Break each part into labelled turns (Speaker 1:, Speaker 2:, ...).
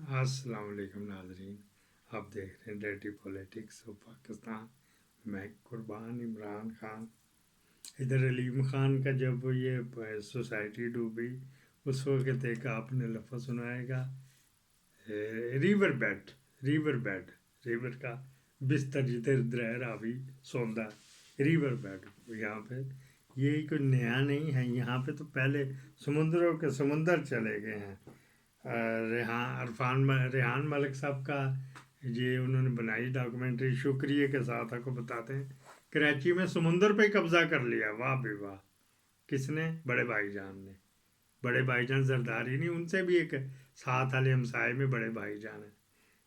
Speaker 1: السلام علیکم ناظرین، آپ دیکھ رہے ہیں ڈیٹی پولیٹکس آف پاکستان. میں قربان عمران خان. ادھر علیم خان کا جب یہ سوسائٹی ڈوبی اس وقت ایک آپ نے لفظ سنائے گا، ریور بیڈ. ریور کا بستر جدھر درہ راوی سوندا، ریور بیڈ. یہاں پہ یہ کوئی نیا نہیں ہے، یہاں پہ تو پہلے سمندروں کے سمندر چلے گئے ہیں. ریحان ملک صاحب کا یہ انہوں نے بنائی ڈاکومنٹری، شکریہ کے ساتھ آپ کو بتاتے ہیں. کراچی میں سمندر پہ قبضہ کر لیا. واہ بے واہ. کس نے؟ بڑے بھائی جان نے. بڑے بھائی جان زرداری نہیں، ان سے بھی ایک ساتھ والے ہمسائے میں بڑے بھائی جان ہیں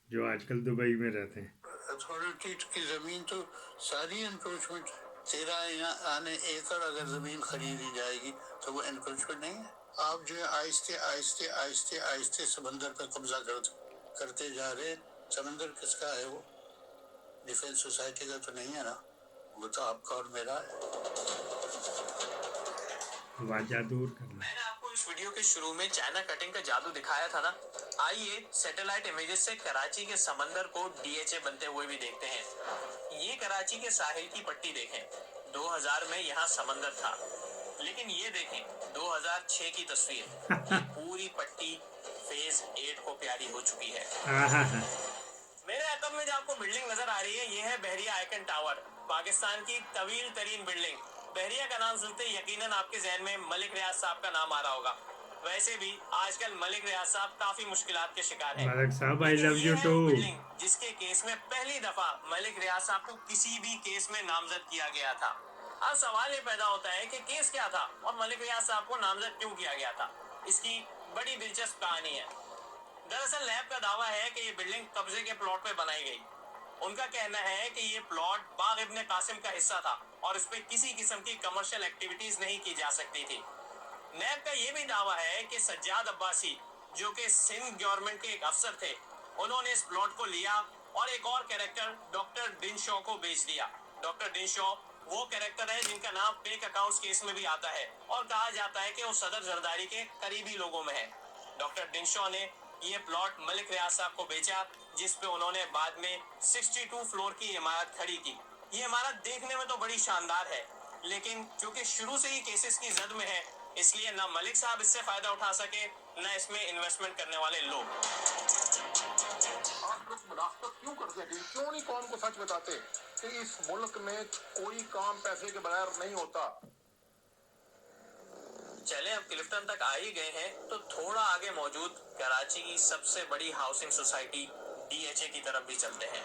Speaker 1: جو آج کل دبئی میں رہتے ہیں. اتھارٹی کی زمین تو ساری انکروچمنٹ 13 ایکڑ اگر زمین خریدی جائے گی تو وہ انکروچمنٹ نہیں ہے. آپ جو ہے آہستہ آہستہ آہستہ آہستہ سمندر پہ قبضہ کرتے جا رہے. سمندر کس کا ہے؟ وہ ڈیفینس سوسائٹی کا تو نہیں ہے نا، وہ تو آپ کا اور میرا ہے. واجہ دور کرنا. میں نے آپ کو اس ویڈیو کے شروع میں چائنا کٹنگ کا جادو دکھایا تھا نا. آئیے سیٹلائٹ امیجز سے کراچی کے سمندر کو ڈی ایچ اے بنتے ہوئے بھی دیکھتے ہیں. یہ کراچی کے ساحل کی پٹی دیکھیں. 2000 میں یہاں سمندر تھا، لیکن یہ دیکھیں 2006 کی تصویر. یہ پوری پٹی فیز 8 کو پیاری ہو چکی ہے. میرے عقب میں جو آپ کو بلڈنگ نظر آ رہی ہے یہ ہے بحریہ آئیکن ٹاور، پاکستان کی طویل ترین بلڈنگ. بحریہ کا نام سنتے یقیناً آپ کے ذہن میں ملک ریاض صاحب کا نام آ رہا ہوگا. ویسے بھی آج کل ملک ریاض صاحب کافی مشکلات کے شکار ہیں. ملک صاحب آئی لو یو ٹو. جس کے کیس میں پہلی دفعہ ملک ریاض صاحب کو کسی بھی کیس میں نامزد کیا گیا تھا. اب سوال یہ پیدا ہوتا ہے کہ کیس کیا تھا اور ملک ریاض صاحب کو نامزد کیوں کیا گیا تھا. اس کی بڑی دلچسپ کہانی ہے. دراصل نیب کا دعویٰ ہے کہ یہ بلڈنگ قبضے کے پلاٹ پہ بنائی گئی. ان کا کہنا ہے کہ یہ پلاٹ باغ ابن قاسم کا حصہ تھا اور اس پہ کسی قسم کی کمرشل ایکٹیویٹیز نہیں کی جا سکتی تھی. نیب کا یہ بھی دعویٰ ہے کہ سجاد عباسی جو کہ سندھ گورنمنٹ کے ایک افسر تھے، انہوں نے اس پلاٹ کو لیا اور ایک اور کیریکٹر ڈاکٹر ڈن شو کو بیچ دیا. ڈاکٹر ڈن شو وہ کیریکٹر ہے جن کا نام پیک اکاؤنٹس کیس میں بھی آتا ہے اور کہا جاتا ہے کہ وہ صدر زرداری کے قریبی لوگوں میں ہے. ڈاکٹر ڈن شو نے یہ پلاٹ ملک ریاض صاحب کو بیچا، جس پہ انہوں نے بعد میں 62 فلور کی عمارت کھڑی کی. یہ عمارت دیکھنے میں تو بڑی شاندار ہے، لیکن چونکہ شروع سے ہی کیسز کی زد میں ہے، اس لیے نہ ملک صاحب اس سے فائدہ اٹھا سکے نہ اس میں انویسٹمنٹ کرنے والے لوگ. آپ لوگ منافقت کیوں کرتے ہیں؟ کیوں نہیں قوم کو سچ بتاتے کہ اس ملک میں کوئی کام پیسے کے بغیر نہیں ہوتا؟ چلیں اب کلفٹن تک آ ہی گئے ہیں تو تھوڑا آگے موجود کراچی کی سب سے بڑی housing society D H A کی طرف بھی چلتے ہیں.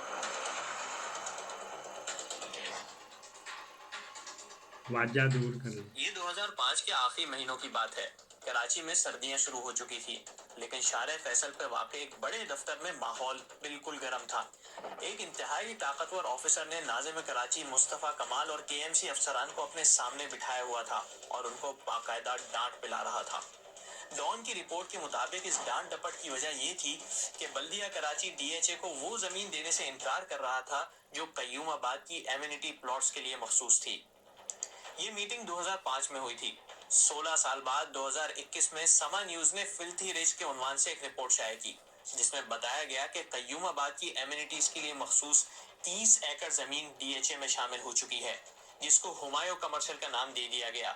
Speaker 1: واجہ دور کر. یہ 2005 کے آخری مہینوں کی بات ہے. کراچی میں سردیاں شروع ہو چکی تھی، لیکن شارع فیصل پہ واقع ایک بڑے دفتر میں ماحول بالکل گرم تھا. ایک انتہائی طاقتور آفیسر نے ناظم کراچی مصطفیٰ کمال اور کے ایم سی افسران کو اپنے سامنے بٹھایا ہوا تھا اور ان کو باقاعدہ ڈانٹ پلا رہا تھا. ڈان کی رپورٹ کے مطابق اس ڈانٹ ڈپٹ کی وجہ یہ تھی کہ بلدیہ کراچی ڈی ایچ اے کو وہ زمین دینے سے انکار کر رہا تھا جو قیوم آباد کی ایمینٹی پلاٹس کے لیے مخصوص تھی. یہ میٹنگ 2005 میں ہوئی تھی. 16 سال بعد 2021 میں سما نیوز نے فلتھی ریچ کے عنوان سے ایک رپورٹ شائع کی، جس میں بتایا گیا کہ قیوم آباد کی ایمینٹیز کے لیے مخصوص 30 ایکڑ زمین ڈی ایچ اے میں شامل ہو چکی ہے، جس کو ہمایوں کمرشل کا نام دے دیا گیا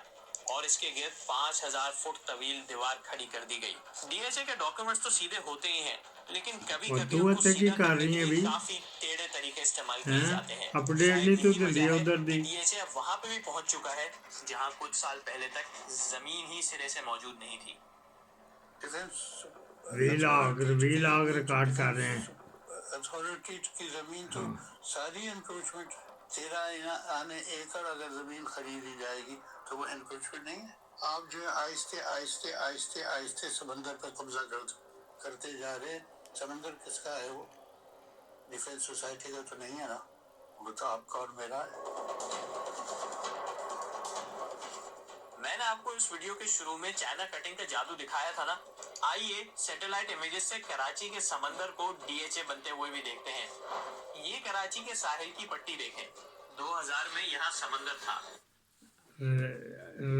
Speaker 1: اور اس کے گرد 5000 فٹ طویل دیوار کھڑی کر دی گئی. ڈی ایچ اے کے ڈاکیومنٹس تو سیدھے ہوتے ہی ہیں، لیکن کبھی کبھی ان کو سیدھا کرنے کے لیے کافی ٹیڑے طریقے استعمال کیے جاتے ہیں. اپڈیٹ نہیں تو دیا ادھر دی. ڈی ایچ اے وہاں پہ بھی پہنچ چکا ہے جہاں کچھ سال پہلے تک زمین ہی سرے سے موجود نہیں تھی. ویلاگ ریکارڈ کر رہے ہیں. اتھارٹی کی زمین تو ساری انکروچمنٹ 13 ایکڑ اگر زمین خریدی جائے گی تو وہ انکروچمنٹ نہیں ہے. آپ جو ہے آہستہ آہستہ آہستہ آہستہ سمندر پہ قبضہ کرتے جا رہے. سمندر کس کا ہے؟ وہ ڈیفینس سوسائٹی کا تو نہیں ہے نا، وہ تو آپ کا اور میرا ہے. میں نے آپ کو اس ویڈیو کے شروع میں چائنا کٹنگ کا جادو دکھایا تھا نا. آئیے سیٹلائٹ امیجز سے کراچی کے سمندر کو ڈی ایچ اے بنتے ہوئے بھی دیکھتے ہیں. یہ کراچی کے ساحل کی پٹی دیکھیں. 2000 میں یہاں سمندر تھا.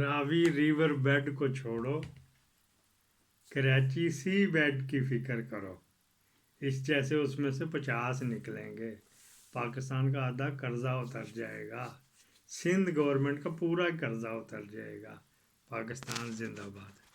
Speaker 1: راوی ریور بیڈ کو چھوڑو، کراچی سی بیڈ کی فکر کرو.
Speaker 2: اس جیسے اس میں سے 50 نکلیں گے، پاکستان کا آدھا قرضہ اتر جائے گا، سندھ گورنمنٹ کا پورا قرضہ اتر جائے گا۔ پاکستان زندہ باد۔